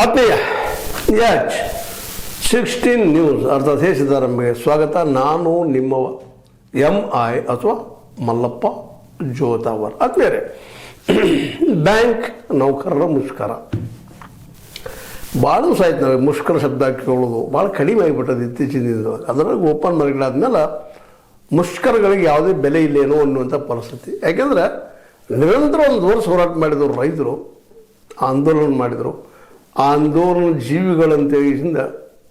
ಆತ್ಮೀಯ ಯಾಚ್ 16 ನ್ಯೂಸ್ ಅರ್ಥಾತ್ ದೇಶಧಾರಂಭೆಗೆ ಸ್ವಾಗತ. ನಾನು ನಿಮ್ಮವ MI ಅಥವಾ ಮಲ್ಲಪ್ಪ ಜೋತಾವರ್. ಆತ್ಮೀಯರೇ, ಬ್ಯಾಂಕ್ ನೌಕರರ ಮುಷ್ಕರ ಭಾಳ ದಿವಸ ಆಯ್ತು. ನಾವು ಮುಷ್ಕರ ಶಬ್ದ ಕೇಳೋದು ಭಾಳ ಕಡಿಮೆ ಆಗಿಬಿಟ್ಟದು ಇತ್ತೀಚಿನ ದಿನದೊಳಗೆ. ಅದರಾಗ ಓಪನ್ ಮಾರ್ಕೆಟಾದ್ಮೇಲೆ ಮುಷ್ಕರಗಳಿಗೆ ಯಾವುದೇ ಬೆಲೆ ಇಲ್ಲೇನೋ ಅನ್ನುವಂಥ ಪರಿಸ್ಥಿತಿ. ಯಾಕೆಂದರೆ ನಿರಂತರ ಒಂದು ವರ್ಷ ಹೋರಾಟ ಮಾಡಿದವರು ರೈತರು ಆಂದೋಲನ ಮಾಡಿದರು. ಆ ಆಂದೋಲನ ಜೀವಿಗಳಂತೇಳಿಯಿಂದ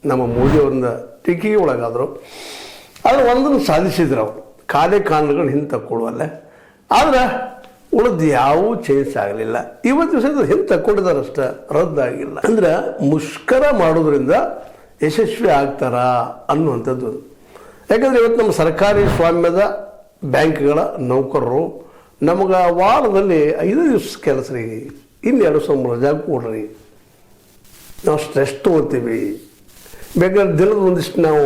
ನಮ್ಮ ಮೋದಿಯವರಿಂದ ಟೀಕೆಗೆ ಒಳಗಾದರು. ಆದರೆ ಒಂದನ್ನು ಸಾಧಿಸಿದ್ರು ಅವರು, ಕಾಲೇ ಕಾರಣಗಳು ಹಿಂದೆ ತಕ್ಕೊಳ್ಳುವಲ್ಲೇ. ಆದರೆ ಉಳಿದು ಯಾವೂ ಚೇಂಜ್ ಆಗಲಿಲ್ಲ. ಇವತ್ತು ದಿವಸ ಹಿಂದೆ ತಕ್ಕೊಂಡಿದ್ದಾರಷ್ಟೇ, ರದ್ದಾಗಿಲ್ಲ. ಅಂದರೆ ಮುಷ್ಕರ ಮಾಡೋದ್ರಿಂದ ಯಶಸ್ವಿ ಆಗ್ತಾರಾ ಅನ್ನುವಂಥದ್ದು. ಯಾಕಂದರೆ ಇವತ್ತು ನಮ್ಮ ಸರ್ಕಾರಿ ಸ್ವಾಮ್ಯದ ಬ್ಯಾಂಕ್ಗಳ ನೌಕರರು ನಮಗೆ ವಾರದಲ್ಲಿ 5 ದಿವಸ ಕೆಲಸ ರೀ, ಇನ್ನು 2 ಸಂಬಳ ರಜಾ ಕೊಡ್ರಿ, ನಾವು ಸ್ಟ್ರೆಸ್ ತೊಗೊಳ್ತೀವಿ, ಬೇಕಾದ್ರೆ ದಿನದ ಒಂದಿಷ್ಟು ನಾವು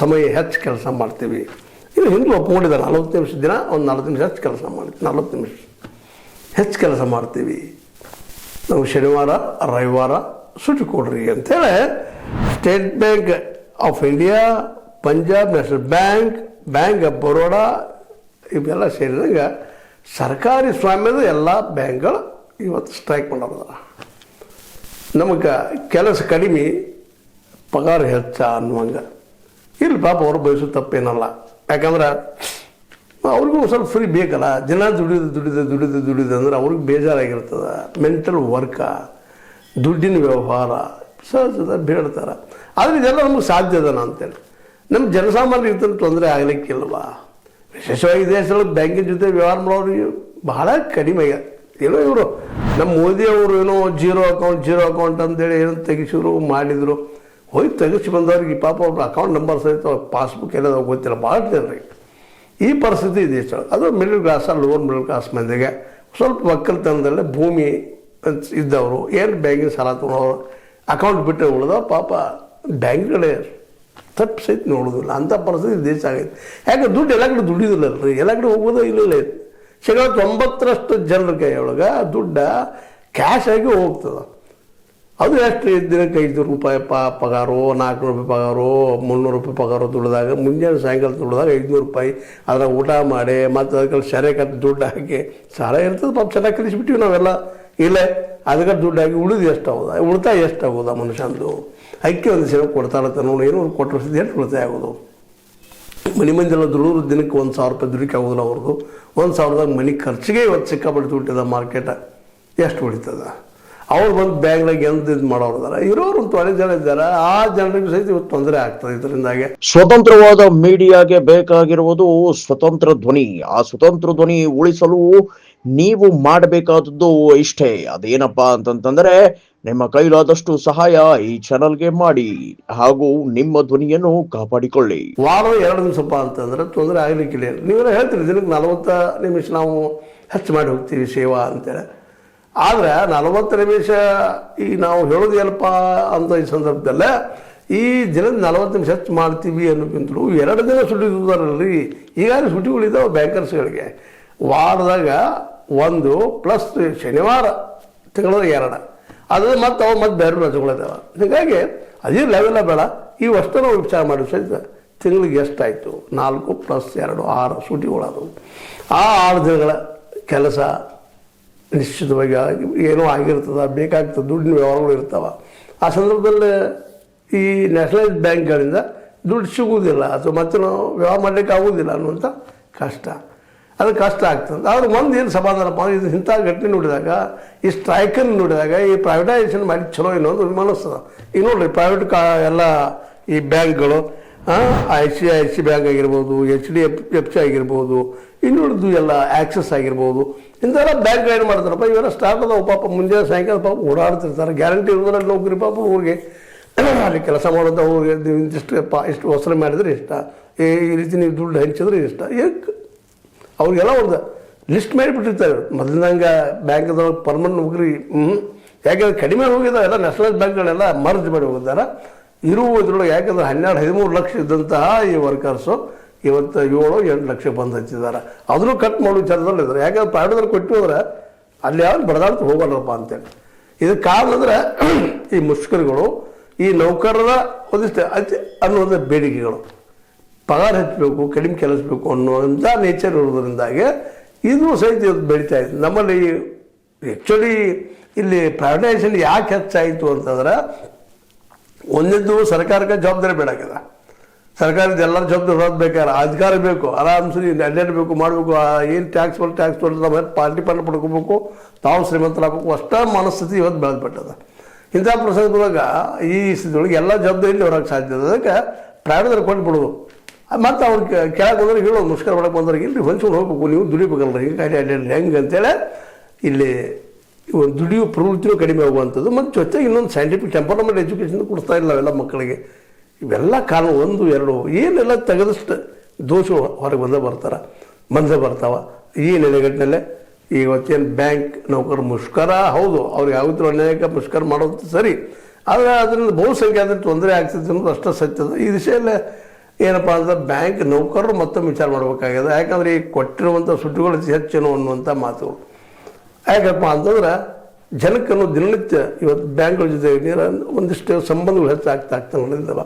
ಸಮಯ ಹೆಚ್ಚು ಕೆಲಸ ಮಾಡ್ತೀವಿ. ಇದು ಹಿಂದೆ ಒಪ್ಕೊಂಡಿದ್ದಾರೆ. 40 ನಿಮಿಷ ದಿನ ಒಂದು 40 ನಿಮಿಷ ಹೆಚ್ಚು ಕೆಲಸ ಮಾಡ್ತೀವಿ, 40 ನಿಮಿಷ ಹೆಚ್ಚು ಕೆಲಸ ಮಾಡ್ತೀವಿ, ನಾವು ಶನಿವಾರ ರವಿವಾರ ಸೂಟಿ ಕೊಡ್ರಿ ಅಂಥೇಳಿ state bank of India, Punjab national bank, bank of Baroda ಇವೆಲ್ಲ ಸೇರಿದಂಗೆ ಸರ್ಕಾರಿ ಸ್ವಾಮ್ಯದ ಎಲ್ಲ ಬ್ಯಾಂಕ್ಗಳು ಇವತ್ತು ಸ್ಟ್ರೈಕ್ ಮಾಡೋದಾರ. ನಮಗೆ ಕೆಲಸ ಕಡಿಮೆ, ಪಗಾರ ಹೆಚ್ಚ ಅನ್ನುವಂಗೆ. ಇಲ್ಲಿ ಪಾಪ ಅವ್ರು ಬಯಸೋ ತಪ್ಪೇನಲ್ಲ. ಯಾಕಂದ್ರೆ ಅವ್ರಿಗೂ ಸ್ವಲ್ಪ ಫ್ರೀ ಬೇಕಲ್ಲ. ದಿನ ದುಡಿದು ಅಂದ್ರೆ ಅವ್ರಿಗೆ ಬೇಜಾರಾಗಿರ್ತದೆ. ಮೆಂಟಲ್ ವರ್ಕ, ದುಡ್ಡಿನ ವ್ಯವಹಾರ ಸಹಜದ ಬೇಡ್ತಾರೆ. ಆದರೆ ಇದೆಲ್ಲ ನಮಗೆ ಸಾಧ್ಯ ಅದನ ಅಂತೇಳಿ ನಮ್ಮ ಜನಸಾಮಾನ್ಯರಿಗೆ ಇರ್ತಂತ ತೊಂದರೆ ಆಗಲಿಕ್ಕಿಲ್ವಾ. ವಿಶೇಷವಾಗಿ ದೇಶದೊಳಗೆ ಬ್ಯಾಂಕಿನ ಜೊತೆ ವ್ಯವಹಾರ ಮಾಡೋರಿಗೆ ಬಹಳ ಕಡಿಮೆ. ಏನೋ ಇವರು ನಮ್ಮ ಮೋದಿಯವರು ಏನೋ ಜೀರೋ ಅಕೌಂಟ್ ಅಂತೇಳಿ ಏನೋ ತೆಗಿಸಿದ್ರು ಮಾಡಿದರು. ಹೋಗಿ ತೆಗಿಸಿ ಬಂದವ್ರಿಗೆ ಪಾಪ ಅವ್ರ ಅಕೌಂಟ್ ನಂಬರ್ ಸಹಿತ ಪಾಸ್ಬುಕ್ ಎಲ್ಲ ಗೊತ್ತಿಲ್ಲ ಭಾಳ ಜನರಿಗೆ. ಈ ಪರಿಸ್ಥಿತಿ ಇದೆ ದೇಶ. ಅದು middle class, lower middle class ಮಂದಿಗೆ ಸ್ವಲ್ಪ ಒಕ್ಕಲ್ತನದಲ್ಲೇ ಭೂಮಿ ಇದ್ದವರು ಏನು ಬ್ಯಾಂಕಿನ ಸಾಲ ತೊಗೊಳೋರು ಅಕೌಂಟ್ ಬಿಟ್ಟರೆ ಉಳಿದವ್ರು ಪಾಪ ಬ್ಯಾಂಕ್ಗಳೇ ತಪ್ಪು ಸಹಿತ ನೋಡೋದಿಲ್ಲ. ಅಂಥ ಪರಿಸ್ಥಿತಿ ದೇಶ ಆಗೈತೆ. ಯಾಕೆ ದುಡ್ಡು ಎಲ್ಲ ಕಡೆ ದುಡಿದಿಲ್ಲ ರೀ, ಎಲ್ಲ ಕಡೆ ಹೋಗೋದು ಇಲ್ಲ. 90% ಜನರ ಕೈಯೊಳಗೆ ದುಡ್ಡು ಕ್ಯಾಶ್ ಆಗಿ ಹೋಗ್ತದೆ. ಅದು ಎಷ್ಟು ದಿನಕ್ಕೆ 500 ರೂಪಾಯಿ ಪಗಾರೋ, 400 ರೂಪಾಯಿ ಪಗಾರೋ, 300 ರೂಪಾಯಿ ಪಗಾರೋ ದುಡ್ದಾಗ ಮುಂಜಾನೆ ಸಾಯಂಕಾಲ ದುಡ್ದಾಗ 500 ರೂಪಾಯಿ ಅದ್ರಾಗ ಊಟ ಮಾಡಿ ಮತ್ತು ಅದಕ್ಕೆ ಸೆರೆ ಕಟ್ಟಿ ದುಡ್ಡು ಹಾಕಿ ಸಾಲ ಇರ್ತದೆ ಪಾಪ. ಚೆನ್ನಾಗಿ ಕಲಿಸ್ಬಿಟ್ಟಿವಿ ನಾವೆಲ್ಲ. ಇಲ್ಲ ಅದಕ್ಕೆ ದುಡ್ಡು ಹಾಕಿ ಉಳಿದು ಎಷ್ಟಾಗೋದ, ಉಳಿತಾಯ ಎಷ್ಟಾಗೋದ ಮನುಷ್ಯಂದು ಅಕ್ಕಿ ಒಂದು ಸೇವೆ ಕೊಡ್ತಾರತ್ತ ನೋಡಿ. ಏನೋ ಕೊಟ್ಟು ವರ್ಷದ ಎಷ್ಟು ಉಳಿತಾಯ ಆಗೋದು. ಮನೆ ಮಂದಿಲ್ಲ ದುಡಿದ್ರು ದಿನಕ್ಕೆ 1,000 ರೂಪಾಯಿ ದುಡಿಕೆ ಆಗೋದಿಲ್ಲ ಅವ್ರದ್ದು. 1,000ದಾಗ ಮನೆ ಖರ್ಚಿಗೆ ಇವತ್ತು ಸಿಕ್ಕಾಪಟ್ಟು ದುಡ್ಡಿದ ಮಾರ್ಕೆಟ ಎಷ್ಟು ಉಳಿತದ. ಅವ್ರು ಬಂದು ಬ್ಯಾಂಕ್ನಾಗ ಎಂದು ಇದು ಮಾಡೋರ್ದಾರ. ಇರೋರು ಒಂದು 20 ಜನ ಇದ್ದಾರೆ. ಆ ಜನರಿಗೆ ಸಹಿತ ಇವತ್ತು ತೊಂದರೆ ಆಗ್ತದೆ ಇದರಿಂದಾಗೆ. ಸ್ವತಂತ್ರವಾದ ಮೀಡಿಯಾಗೆ ಬೇಕಾಗಿರುವುದು ಸ್ವತಂತ್ರ ಧ್ವನಿ. ಆ ಸ್ವತಂತ್ರ ಧ್ವನಿ ಉಳಿಸಲು ನೀವು ಮಾಡಬೇಕಾದದ್ದು ಇಷ್ಟೇ. ಅದೇನಪ್ಪಾ ಅಂತಂತಂದ್ರೆ ನಿಮ್ಮ ಕೈಲಾದಷ್ಟು ಸಹಾಯ ಈ ಚಾನಲ್ಗೆ ಮಾಡಿ ಹಾಗೂ ನಿಮ್ಮ ಧ್ವನಿಯನ್ನು ಕಾಪಾಡಿಕೊಳ್ಳಿ. ವಾರ 2 ದಿವಸಪ್ಪ ಅಂತಂದ್ರೆ ತೊಂದರೆ ಆಗ್ಲಿಕ್ಕಿಲ್ಲ. ನೀವೆಲ್ಲ ಹೇಳ್ತೀರಿ ದಿನಕ್ಕೆ 40 ನಿಮಿಷ ನಾವು ಹೆಚ್ಚು ಮಾಡಿ ಹೋಗ್ತೀವಿ ಸೇವಾ ಅಂತೇಳಿ. ಆದರೆ 40 ನಿಮಿಷ ಈ ನಾವು ಹೇಳೋದು ಏನಪ್ಪ ಅಂತ ಈ ಸಂದರ್ಭದಲ್ಲೇ ಈ ದಿನದ 40 ನಿಮಿಷ ಹೆಚ್ಚು ಮಾಡ್ತೀವಿ ಅನ್ನೋಕ್ಕಿಂತಲೂ 2 ದಿನ ಸುಟಿ ಇದ್ದಾರಲ್ರಿ. ಈಗಾಗಲೇ ಸುಟಿಗಳಿದ್ದಾವೆ ಬ್ಯಾಂಕರ್ಸ್ಗಳಿಗೆ. ವಾರದಾಗ 1 ಪ್ಲಸ್ ಶನಿವಾರ ತಿಂಗಳ 2 ಅದು ಮತ್ತು ಅವು ಮತ್ತು ಬೇರೆ ರಜೆಗಳಿದ್ದಾವೆ. ಹೀಗಾಗಿ ಅದೇ ಲೆವೆಲ್ಲ ಬೇಡ. ಈ ಅಷ್ಟು ನಾವು ವಿಚಾರ ಮಾಡಿ ಸಹಿತ ತಿಂಗಳಿಗೆ ಎಷ್ಟಾಯಿತು 4 + 2 6 ಸೂಟಿಗಳಾದವು. ಆ 6 ದಿನಗಳ ಕೆಲಸ ನಿಶ್ಚಿತವಾಗಿ ಏನೋ ಆಗಿರ್ತದೆ, ಬೇಕಾಗ್ತದೆ, ದುಡ್ಡಿನ ವ್ಯವಹಾರಗಳು ಇರ್ತಾವೆ. ಆ ಸಂದರ್ಭದಲ್ಲಿ ಈ ನ್ಯಾಷನಲೈಸ್ ಬ್ಯಾಂಕ್ಗಳಿಂದ ದುಡ್ಡು ಸಿಗುವುದಿಲ್ಲ ಅಥವಾ ಮತ್ತೆ ನಾವು ವ್ಯವಹಾರ ಮಾಡಲಿಕ್ಕೆ ಆಗೋದಿಲ್ಲ ಅನ್ನುವಂಥ ಕಷ್ಟ. ಅದು ಕಷ್ಟ ಆಗ್ತದೆ. ಆದ್ರೆ ಒಂದು ಏನು ಸಮಾಧಾನಪ್ಪ, ಇದು ಇಂಥ ಘಟನೆ ನೋಡಿದಾಗ, ಈ ಸ್ಟ್ರೈಕನ್ನು ನೋಡಿದಾಗ, ಈ ಪ್ರೈವೇಟೈಸೇಷನ್ ಮಾಡಿ ಚಲೋ ಏನೋ ಒಂದು ಮನಸ್ತದ. ಈಗ ನೋಡಿರಿ ಪ್ರೈವೇಟ್ ಎಲ್ಲ ಈ ಬ್ಯಾಂಕ್ಗಳು ICICI ಬ್ಯಾಂಕ್ ಆಗಿರ್ಬೋದು, HDFC ಆಗಿರ್ಬೋದು, ಇನ್ನುಳಿದು ಎಲ್ಲ ಆಕ್ಸಿಸ್ ಆಗಿರ್ಬೋದು, ಇಂಥೆಲ್ಲ ಬ್ಯಾಂಕ್ ಏನು ಮಾಡ್ತಾರಪ್ಪ ಇವೆಲ್ಲ ಸ್ಟಾರ್ಟ್ ಅದಾವೆ. ಪಾಪ ಮುಂಜಾನೆ ಸಾಯಂಕಾಲ ಪಾಪ ಓಡಾಡ್ತಿರ್ತಾರೆ. ಗ್ಯಾರಂಟಿ ಇರೋದ್ರಲ್ಲಿ ನೌಕರಿ ಪಾಪ ಊರಿಗೆ ಅಲ್ಲಿ ಕೆಲಸ ಮಾಡೋದು ಅವ್ರಿಗೆ ಇಷ್ಟು ವಸೂಲಿ ಮಾಡಿದ್ರೆ ಇಷ್ಟ, ಈ ರೀತಿ ನೀವು ದುಡ್ಡು ಹಂಚಿದ್ರೆ ಇಷ್ಟ. ಏಕೆ ಅವ್ರಿಗೆಲ್ಲ ಒಂದು ಲಿಸ್ಟ್ ಮಾಡಿಬಿಟ್ಟಿರ್ತಾರೆ. ಮೊದಲಿನಂಗೆ ಬ್ಯಾಂಕ್ದೊಳಗೆ ಪರ್ಮನೆಂಟ್ ನೌಕರಿ ಯಾಕೆಂದ್ರೆ ಕಡಿಮೆ ಹೋಗಿದ್ದಾರೆ. ಎಲ್ಲ ನ್ಯಾಷನಲ್ ಬ್ಯಾಂಕ್ಗಳೆಲ್ಲ ಮರ್ಜ್ ಮಾಡಿ ಹೋಗಿದ್ದಾರೆ ಇರುವುದ್ರೊಳಗೆ. ಯಾಕೆಂದ್ರೆ 12-13 ಲಕ್ಷ ಇದ್ದಂತಹ ಈ ವರ್ಕರ್ಸು ಇವತ್ತು 7-8 ಲಕ್ಷ ಬಂದು ಹಂಚಿದ್ದಾರೆ. ಅದನ್ನು ಕಟ್ ಮಾಡೋ ವಿಚಾರದಲ್ಲಿದ್ದಾರೆ. ಯಾಕಂದ್ರೆ ಪ್ರೈವೇಟ್ದಲ್ಲಿ ಕೊಟ್ಟು ಹೋದ್ರೆ ಅಲ್ಲಿ ಯಾರು ಬಡದಾಡ್ತು ಹೋಗಲ್ಲಪ್ಪ ಅಂತೇಳಿ. ಇದಕ್ಕೆ ಕಾರಣ ಅಂದರೆ ಈ ಮುಷ್ಕರಗಳು, ಈ ನೌಕರರ ಒಂದಿಷ್ಟು ಅನ್ನುವಂಥ ಬೇಡಿಕೆಗಳು, ಪಗಾರ ಹೆಚ್ಚಬೇಕು, ಕಡಿಮೆ ಕೆಲಸಬೇಕು ಅನ್ನುವಂಥ ನೇಚರ್ ಇರೋದ್ರಿಂದಾಗೆ ಇದು ಸಹಿತ ಇವತ್ತು ಬೆಳೀತಾ ಇದೆ. ನಮ್ಮಲ್ಲಿ ಆ್ಯಕ್ಚುಲಿ ಇಲ್ಲಿ ಪ್ರೈವೇಟೈಸೇಷನ್ ಯಾಕೆ ಹೆಚ್ಚಾಯಿತು ಅಂತಂದ್ರೆ, ಒಂದಿದ್ದು ಸರ್ಕಾರಕ್ಕೆ ಜವಾಬ್ದಾರಿ ಬೇಡಾಗಿದೆ. ಸರ್ಕಾರದ ಎಲ್ಲರ ಜವಾಬ್ದಾರಿ ಹೊರದು ಬೇಕಾದ್ರೆ ಅಧಿಕಾರ ಬೇಕು, ಆರಾಮ್ಸರಿ ಅಡ್ಡಾಡಬೇಕು, ಮಾಡಬೇಕು, ಏನು ಟ್ಯಾಕ್ಸ್ ತೊಗೊಂಡು ನಮ್ಮ ಪಾರ್ಟಿ ಫಂಡ್ ಪಡ್ಕೋಬೇಕು, ತಾವು ಶ್ರೀಮಂತರಾಗಬೇಕು, ಅಷ್ಟೇ ಮನಸ್ಥಿತಿ ಇವತ್ತು ಬೆಳೆದ್ಬಿಟ್ಟದ. ಇಂಥ ಪ್ರಸಂಗದೊಳಗೆ ಈ ಸ್ಥಿತಿಯೊಳಗೆ ಎಲ್ಲ ಜವಾಬ್ದಾರಿ ಹೊರಗೆ ಸಾಧ್ಯ. ಅದಕ್ಕೆ ಪ್ರೈವೇಟ್ದವ್ರು ಕೊಟ್ಬಿಡೋದು, ಮತ್ತು ಅವ್ರಿಗೆ ಕೆಳಗೆ ಬಂದ್ರೆ ಹೇಳೋದು, ಮುಷ್ಕರ ಮಾಡಕ್ಕೆ ಬಂದವ್ರಿಗೆ ಇಲ್ಲರಿ ಹೊಂಚ್ಕೊಂಡು ಹೋಗ್ಬೇಕು, ನೀವು ದುಡಿಬೇಕಲ್ರಿ, ಹಿಂಗೆ ಗಾಡಿ ಅಡ್ಡಾಡಿ ಹೆಂಗೆ ಅಂತೇಳಿ ಇಲ್ಲಿ ಒಂದು ದುಡಿಯೋ ಪ್ರವೃತ್ತಿನೂ ಕಡಿಮೆ ಆಗುವಂಥದ್ದು. ಮತ್ತು ಜೊತೆಗೆ ಇನ್ನೊಂದು ಸೈಂಟಿಫಿಕ್ ಟೆಂಪರ್ಮೆಂಟ್ ಎಜುಕೇಷನ್ ಕೊಡ್ತಾ ಇಲ್ಲ ಅವೆಲ್ಲ ಮಕ್ಕಳಿಗೆ. ಇವೆಲ್ಲ ಕಾರಣ 1, 2 ಏನೆಲ್ಲ ತೆಗೆದಷ್ಟು ದೋಷಗಳು ಹೊರಗೆ ಬಂದೇ ಬರ್ತಾವೆ. ಈ ನೆಲೆಗಟ್ಟಿನಲ್ಲೇ ಇವತ್ತೇನು ಬ್ಯಾಂಕ್ ನೌಕರ ಮುಷ್ಕರ, ಹೌದು ಅವ್ರಿಗೆ ಯಾವತ್ತೂ ಅನ್ಯಾಯಕ್ಕೆ ಮುಷ್ಕರ ಮಾಡೋದು ಸರಿ, ಆದರೆ ಅದರಿಂದ ಬಹುಸಂಖ್ಯಾತ ತೊಂದರೆ ಆಗ್ತಿದೆ ಅನ್ನೋದು ಅಷ್ಟೇ ಸತ್ಯದ. ಈ ದಿಶೆಯಲ್ಲೇ ಏನಪ್ಪ ಅಂದ್ರೆ ಬ್ಯಾಂಕ್ ನೌಕರರು ಮತ್ತೊಮ್ಮೆ ವಿಚಾರ ಮಾಡಬೇಕಾಗಿದೆ. ಯಾಕಂದರೆ ಈ ಕೊಟ್ಟಿರುವಂಥ ಸುದ್ದಿಗಳು ಹೆಚ್ಚೇನೋ ಅನ್ನುವಂಥ ಮಾತುಗಳು. ಯಾಕಪ್ಪ ಅಂತಂದ್ರೆ ಜನಕ್ಕನ್ನು ದಿನನಿತ್ಯ ಇವತ್ತು ಬ್ಯಾಂಕ್ಗಳ ಜೊತೆ ಒಂದಿಷ್ಟು ಸಂಬಂಧಗಳು ಹೆಚ್ಚಾಗ್ತಾ ನೋಡಿದ್ದಾವೆ.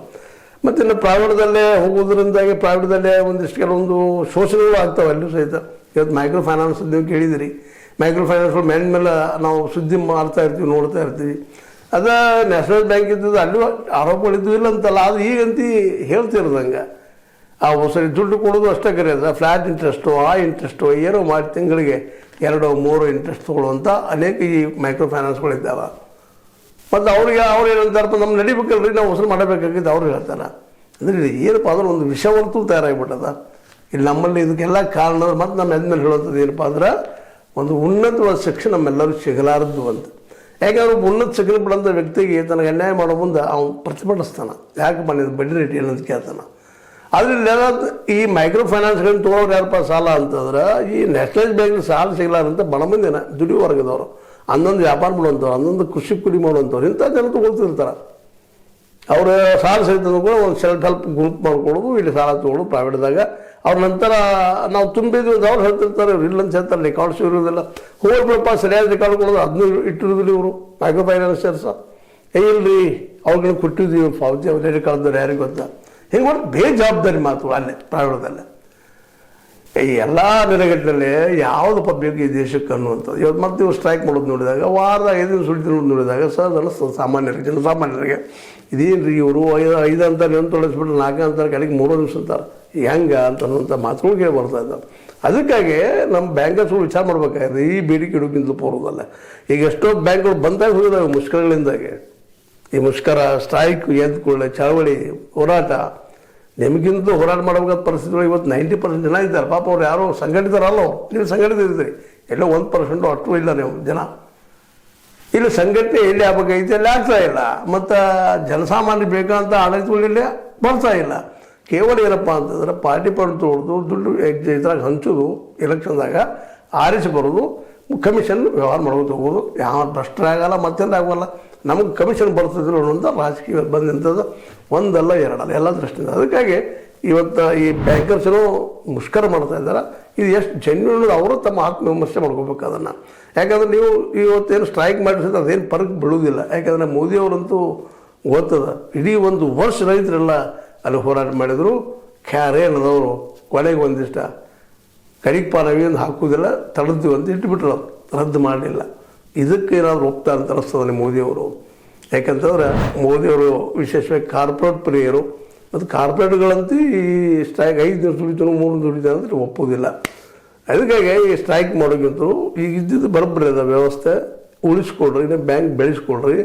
ಮತ್ತು ಇನ್ನು ಪ್ರೈವೇಟ್ದಲ್ಲೇ ಹೋಗೋದ್ರಿಂದಾಗಿ ಪ್ರೈವೇಟ್ದಲ್ಲೇ ಒಂದಿಷ್ಟು ಕೆಲವೊಂದು ಶೋಷಣೆಗಳು ಆಗ್ತಾವೆ ಅಲ್ಲೂ ಸಹಿತ. ಇವತ್ತು ಮೈಕ್ರೋ ಫೈನಾನ್ಸ್ ನೀವು ಕೇಳಿದಿರಿ, ಮೈಕ್ರೋ ಫೈನಾನ್ಸ್ಗಳು ಮೇಲೆ ನಾವು ಸುದ್ದಿ ನೋಡ್ತಾ ಇರ್ತೀವಿ. ಅದ ನ್ಯಾಷನಲ್ ಬ್ಯಾಂಕ್ ಇದ್ದದ್ದು ಅಲ್ಲೂ ಆರೋಪಗಳಿದ್ದು ಇಲ್ಲ ಅಂತಲ್ಲ, ಅದು ಈಗಂತ ಹೇಳ್ತಿರೋದಂಗೆ ಆ ಹೊಸ ದುಡ್ಡು ಕೊಡೋದು ಅಷ್ಟೇ ಕರೆಯೋದು, ಫ್ಲ್ಯಾಟ್ ಇಂಟ್ರೆಸ್ಟು, ಆ ಇಂಟ್ರೆಸ್ಟು ಏನೋ ಮಾಡಿ ತಿಂಗಳಿಗೆ 2, 3 ಇಂಟ್ರೆಸ್ಟ್ ತೊಗೊಳ್ಳುವಂಥ ಅನೇಕ ಈ ಮೈಕ್ರೋ ಫೈನಾನ್ಸ್ಗಳಿದ್ದಾವೆ. ಮತ್ತು ಅವ್ರಿಗೆ ಅವ್ರು ಏನಂತಾರಪ್ಪ, ನಮ್ಮ ನಡಿಬೇಕಲ್ರಿ, ನಾವು ಹೊಸಲು ಮಾಡಬೇಕಾಗಿದ್ದು ಅವ್ರು ಹೇಳ್ತಾರೆ. ಅಂದರೆ ಏನಪ್ಪ ಅಂದ್ರೆ ಒಂದು ವಿಷವರ್ತು ತಯಾರಾಗಿಬಿಟ್ಟದ ಇಲ್ಲಿ ನಮ್ಮಲ್ಲಿ. ಇದಕ್ಕೆಲ್ಲ ಕಾರಣ ಮತ್ತು ನಮ್ಮ ಹೆದ್ಮೇಲೆ ಹೇಳುವಂಥದ್ದು ಏನಪ್ಪ ಅಂದ್ರೆ, ಒಂದು ಉನ್ನತವಾದ ಶಿಕ್ಷಣ ನಮ್ಮೆಲ್ಲರೂ ಸಿಗಲಾರದ್ದು ಅಂತ. ಯಾಕಂದ್ರೆ ಉನ್ನತ ಸಿಗಲ್ಬಿಡಂಥ ವ್ಯಕ್ತಿಗೆ ತನಗೆ ಅನ್ಯಾಯ ಮಾಡೋ ಮುಂದೆ ಅವ್ನು ಪ್ರತಿಭಟಿಸ್ತಾನೆ, ಯಾಕೆ ಬಂದಿದ್ದು ಬಡ್ಡಿ ರೇಟ್ ಏನಂತ ಕೇಳ್ತಾನೆ. ಅದರಿಂದ ಈ ಮೈಕ್ರೋ ಫೈನಾನ್ಸ್ಗಳನ್ನ ತೊಗೊಳೋರು ಯಾರಪ್ಪ ಸಾಲ ಅಂತಂದ್ರೆ, ಈ ನ್ಯಾಷನಲೈಸ್ ಬ್ಯಾಂಕ್ ಸಾಲ ಸಿಗಲಾರಂತ ಬಡ ಮಂದಿನ ದುಡಿಯೋ ವರ್ಗದವರು, ಹನ್ನೊಂದು ವ್ಯಾಪಾರ ಮಾಡುವಂಥವ್ರು, ಹನ್ನೊಂದು ಕೃಷಿ ಕುಡಿ ಮಾಡುವಂಥವ್ರು, ಇಂಥ ಜನ ತೊಗೊಳ್ತಿರ್ತಾರೆ. ಅವರು ಸಾಲ ಸಹಿತ ಕೂಡ ಒಂದು ಸೆಲ್ಫ್ ಹೆಲ್ಪ್ ಗ್ರೂಪ್ ಮಾಡ್ಕೊಳ್ಳೋದು, ಇಲ್ಲಿ ಸಾಲ ತೊಗೊಳ್ಳೋದು ಪ್ರೈವೇಟ್ದಾಗ. ಅವ್ರ ನಂತರ ನಾವು ತುಂಬಿದ್ವಿ ಅಂತ ಅವ್ರು ಹೇಳ್ತಿರ್ತಾರೆ, ಇವ್ರು ಇಲ್ಲಂತ ಹೇಳ್ತಾರೆ, ರೆಕಾರ್ಡ್ಸ್ ಇರೋದಿಲ್ಲ. ಹೋಗ್ಬಿಡಪ್ಪ ಸರಿಯಾದ ರೆಕಾರ್ಡ್ ಕೊಡೋದು ಅದನ್ನೂ ಇಟ್ಟಿರೋದಿಲ್ಲ ಇವರು ಮೈಕ್ರೋ ಫೈನಾನ್ಸಿಯರ್ಸ. ಇಲ್ರಿ ಅವ್ರಿಗೆ ಕೊಟ್ಟಿದ್ದೀವಿ ಪಾವತಿ, ಅವ್ರು ರೆಕಾರ್ಡ್ದಾರೆ ಯಾರಿಗೆ ಗೊತ್ತಾ. ಹಿಂಗೆ ಮಾಡಿ ಬೇಜವಾಬ್ದಾರಿ ಮಾತು ಅಲ್ಲೇ ಪ್ರೈವೇಟ್ದಲ್ಲೇ. ಈ ಎಲ್ಲ ನೆಲೆಗಟ್ಟಿನಲ್ಲಿ ಯಾವುದು ಬೇಕು ಈ ದೇಶಕ್ಕೆ ಅನ್ನುವಂಥದ್ದು. ಇವತ್ತು ಮತ್ತೆ ಇವ್ರು ಸ್ಟ್ರೈಕ್ ಮಾಡೋದು ನೋಡಿದಾಗ, ವಾರದ 5 ದಿನ ಸುಳ್ಳು ನೋಡಿದಾಗ ಸಹಜ ಅನ್ನಿಸ್ತದೆ ಸಾಮಾನ್ಯರಿಗೆ, ಜನಸಾಮಾನ್ಯರಿಗೆ. ಇದೇನು ರೀ ಇವರು 5 ಅಂತಾರೆ, ನೆನ್ ತೊಳಸ್ಬಿಟ್ರೆ 4 ಅಂತಾರೆ, ಕಡೆಗೆ 3 ನಿಮಿಷ ಅಂತಾರೆ, ಹೆಂಗೆ ಅಂತನ್ನುವಂಥ ಮಾತುಗಳು ಕೇಳಿ ಬರ್ತಾ ಇದ್ದಾವೆ. ಅದಕ್ಕಾಗಿ ನಮ್ಮ ಬ್ಯಾಂಕರ್ಸ್ಗಳು ವಿಚಾರ ಮಾಡಬೇಕಾಗಿದೆ, ಈ ಬೇಡಿಕೆ ಇಡೋಕ್ಕಿಂತಲೂ ಪೂರ್ವದಲ್ಲ. ಈಗ ಎಷ್ಟೋ ಬ್ಯಾಂಕ್ಗಳು ಬಂದಾಗ ಹೋಗಿದ್ದಾವೆ ಮುಷ್ಕರಗಳಿಂದಾಗೆ. ಈ ಮುಷ್ಕರ, ಸ್ಟ್ರೈಕ್, ಎದ್ಕೊಳ್ಳೆ, ಚಳವಳಿ, ಹೋರಾಟ, ನಿಮಗಿಂತ ಹೋರಾಟ ಮಾಡಬೇಕಾದ ಪರಿಸ್ಥಿತಿಗಳು ಇವತ್ತು 90% ಜನ ಇದ್ದಾರೆ. ಪಾಪ ಅವ್ರು ಯಾರೋ ಸಂಘಟಿತರಲ್ಲ, ನೀವು ಸಂಘಟಿತರಿದ್ದೀರಿ, ಎಲ್ಲೋ 1% ಅಷ್ಟು ಇಲ್ಲ ನೀವು ಜನ. ಇಲ್ಲಿ ಸಂಘಟನೆ ಎಲ್ಲಿ ಆಗಬೇಕೈತೆ ಅಲ್ಲಿ ಆಗ್ತಾ ಇಲ್ಲ. ಮತ್ತು ಜನಸಾಮಾನ್ಯ ಬೇಕಂತ ಆಡಳಿತಗಳು ಇಲ್ಲಿ ಬರ್ತಾ ಇಲ್ಲ. ಕೇವಲ ಏನಪ್ಪ ಅಂತಂದ್ರೆ ಪಾರ್ಟಿ ಫಂಡ್ ತೊಗೊಳೋದು, ದುಡ್ಡು ಇದ್ರಾಗ ಹಂಚೋದು, ಎಲೆಕ್ಷನ್ದಾಗ ಆರಿಸಿ ಬರೋದು, ಕಮಿಷನ್ ವ್ಯವಹಾರ ಮಾಡೋದು ಹೋಗೋದು, ಯಾವ ಭ್ರಷ್ಟರಾಗಲ್ಲ, ಮತ್ತೆಲ್ಲ ಆಗೋಲ್ಲ. ನಮಗೆ ಕಮಿಷನ್ ಬರ್ತದಿಲ್ಲ ಅನ್ನೋಂಥ ರಾಜಕೀಯ ಬಂದಂಥದ್ದು ಒಂದಲ್ಲ ಎರಡಲ್ಲ, ಎಲ್ಲ ದೃಷ್ಟಿಯಿಂದ. ಅದಕ್ಕಾಗಿ ಇವತ್ತು ಈ ಬ್ಯಾಂಕರ್ಸರು ಮುಷ್ಕರ ಮಾಡ್ತಾ ಇದ್ದಾರೆ. ಇದು ಎಷ್ಟು ಜೆನ್ಯೂನ್ ಅವರು ತಮ್ಮ ಆತ್ಮವಿಮರ್ಶೆ ಮಾಡ್ಕೋಬೇಕು ಅದನ್ನು. ಯಾಕಂದ್ರೆ ನೀವು ಇವತ್ತೇನು ಸ್ಟ್ರೈಕ್ ಮಾಡಿಸಿದ್ರೆ ಅದೇನು ಪರಕ್ ಬೀಳುವುದಿಲ್ಲ. ಯಾಕಂದರೆ ಮೋದಿಯವರಂತೂ ಗೊತ್ತದ, ಇಡೀ 1 ವರ್ಷ ರೈತರೆಲ್ಲ ಅಲ್ಲಿ ಹೋರಾಟ ಮಾಡಿದರು. ಏನದವರು ಕೊನೆಗೆ ಒಂದಿಷ್ಟ ಕಡಿಗೆ ನಾವೇನು ಹಾಕೋದಿಲ್ಲ, ತಡೆದ್ವಿ ಅಂತ ಇಟ್ಬಿಟ್ರು, ರದ್ದು ಮಾಡಲಿಲ್ಲ. ಇದಕ್ಕೆ ಏನಾದರೂ ಹೋಗ್ತಾ ಅಂತ ಅನಿಸ್ತದೆ ಮೋದಿಯವರು. ಯಾಕಂತಂದ್ರೆ ಮೋದಿಯವರು ವಿಶೇಷವಾಗಿ ಕಾರ್ಪೊರೇಟ್ ಪ್ರಿಯರು. ಮತ್ತು ಕಾರ್ಪೊರೇಟ್ಗಳಂತೂ ಈ ಸ್ಟ್ರೈಕ್ 5 ದಿನ ದುಡಿತಾನೋ 3 ದಿನ ದುಡಿತಾನೆ ಅಂದರೆ ಒಪ್ಪೋದಿಲ್ಲ. ಅದಕ್ಕಾಗಿ ಈ ಸ್ಟ್ರೈಕ್ ಮಾಡೋಕ್ಕಿಂತ ಈಗ ಇದ್ದಿದ್ದು ಬರೋಬ್ಬರಿ ಅದ ವ್ಯವಸ್ಥೆ ಉಳಿಸ್ಕೊಡ್ರಿ, ಇನ್ನು ಬ್ಯಾಂಕ್ ಬೆಳೆಸ್ಕೊಡ್ರಿ.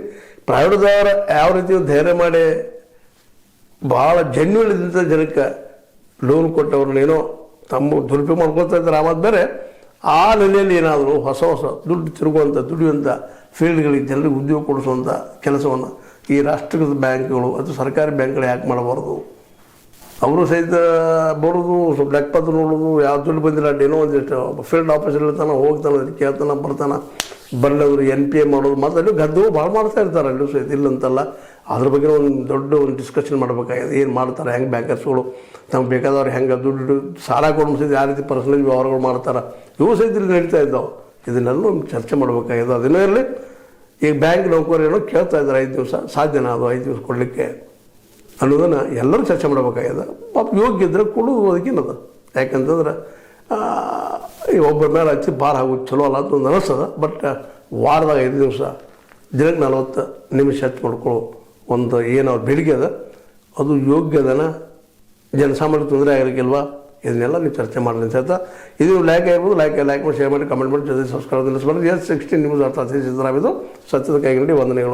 ಪ್ರೈವೇಟ್ದವ್ರು ಯಾವ ರೀತಿ ಧೈರ್ಯ ಮಾಡಿ ಭಾಳ ಜೆನ್ಯೂನ್ ಇದ್ದಂಥ ಜನಕ್ಕೆ ಲೋನ್ ಕೊಟ್ಟವ್ರನ್ನೇನೋ ತಮ್ಮ ದುರುಪಯೋಗ ಮಾಡ್ಕೊಳ್ತಾ ಇದ್ದಾರೆ. ಆಮೇಲೆ ಬೇರೆ ಆ ನೆಲೆಯಲ್ಲಿ ಏನಾದರೂ ಹೊಸ ದುಡ್ಡು ತಿರುಗುವಂಥ, ದುಡಿಯುವಂಥ ಫೀಲ್ಡ್ಗಳಿಗೆ ಜನರಿಗೆ ಉದ್ಯೋಗ ಕೊಡಿಸುವಂಥ ಕೆಲಸವನ್ನು ಈ ರಾಷ್ಟ್ರೀಕೃತ ಬ್ಯಾಂಕ್ಗಳು ಅಥವಾ ಸರ್ಕಾರಿ ಬ್ಯಾಂಕ್ಗಳು ಯಾಕೆ ಮಾಡಬಾರ್ದು? ಅವರು ಸಹಿತ ಬರೋದು, ಸ್ವಲ್ಪ ಲೆಕ್ಕಪತ್ರ ನೋಡೋದು, ಯಾವ ದುಡ್ಡು ಬಂದಿಲ್ಲ, ಏನೋ ಒಂದಿಷ್ಟು ಫೀಲ್ಡ್ ಆಫೀಸರ್ ಇರ್ತಾನೆ, ಹೋಗ್ತಾನೆ, ಕೇಳ್ತಾನೆ, ಬರ್ತಾನೆ, ಬರಲವರು NPA ಮಾಡೋದು, ಮತ್ತು ಅಲ್ಲಿ ಗದ್ದೆಗಳು ಭಾಳ ಮಾಡ್ತಾ ಇರ್ತಾರೆ ಅಲ್ಲೂ ಸಹಿತ, ಇಲ್ಲಂತಲ್ಲ. ಅದ್ರ ಬಗ್ಗೆ ಒಂದು ಡಿಸ್ಕಷನ್ ಮಾಡಬೇಕಾಗಿದೆ. ಏನು ಮಾಡ್ತಾರೆ, ಹೆಂಗೆ ಬ್ಯಾಂಕರ್ಸ್ಗಳು ನಮ್ಗೆ ಬೇಕಾದವ್ರು ಹೆಂಗೆ ದುಡ್ಡು ಸಾಲ ಕೊಡೋ ಸಹಿತ ಯಾವ ರೀತಿ ಪರ್ಸನಲ್ ವ್ಯವಹಾರಗಳು ಮಾಡ್ತಾರೆ, ಇವು ಸಹಿತ ಇಲ್ಲಿ ನಡೀತಾ ಇದ್ದಾವೆ. ಇದನ್ನೆಲ್ಲ ಚರ್ಚೆ ಮಾಡಬೇಕಾಗಿದೆ. ಅದನ್ನೇ ಇರಲಿ ಈಗ ಬ್ಯಾಂಕ್ ನೌಕರರೇನೋ ಕೇಳ್ತಾ ಇದ್ದಾರೆ 5 ದಿವಸ, ಸಾಧ್ಯನಾ ಅದು 5 ದಿವಸ ಕೊಡಲಿಕ್ಕೆ ಅನ್ನೋದನ್ನು ಎಲ್ಲರೂ ಚರ್ಚೆ ಮಾಡಬೇಕಾಗ್ಯದ. ಪಾಪ ಯೋಗ್ಯ ಇದ್ದರೆ ಕೊಡುವುದಕ್ಕಿನ್ನದ. ಯಾಕಂತಂದ್ರೆ ಈ ಒಬ್ಬರ ಮೇಲೆ ಹಚ್ಚಿ ಭಾರ ಆಗೋದು ಚಲೋ ಅಲ್ಲ ಅಂತ ಒಂದು ಅನಿಸ್ತದ. ಬಟ್ ವಾರದಾಗ 5 ದಿವಸ ದಿನಕ್ಕೆ 40 ನಿಮಿಷ ಹೆಚ್ಚು ಮಾಡ್ಕೊಳ್ಳೋ ಒಂದು ಏನು ಅವ್ರ ಬೇಡಿಕೆ ಅದ, ಅದು ಯೋಗ್ಯದನ ಜನಸಾಮಾನ್ಯ ತೊಂದರೆ ಆಗಿರಕ್ಕಿಲ್ವಾ, ಇದನ್ನೆಲ್ಲ ನೀವು ಚರ್ಚೆ ಮಾಡಲಿ ಅಂತ ಹೇಳ್ತಾ, ಇದು ಲೈಕ್ ಆಗಿರ್ಬೋದು, ಲೈಕ್ ಮಾಡಿ, ಶೇರ್ ಮಾಡಿ, ಕಮೆಂಟ್ ಮಾಡಿ, ಜೊತೆ ಸಬ್ಸ್ಕ್ರೈಬ್ ನಿಲ್ಲಿಸಬಾರ್ದು. S16 ನ್ಯೂಸ್ ಅರ್ಥ ಸಿದ್ದರಾಮಯ್ಯ ಸತ್ಯದ ಕೈಗಂಡಿ ವಂದನೆಗಳು.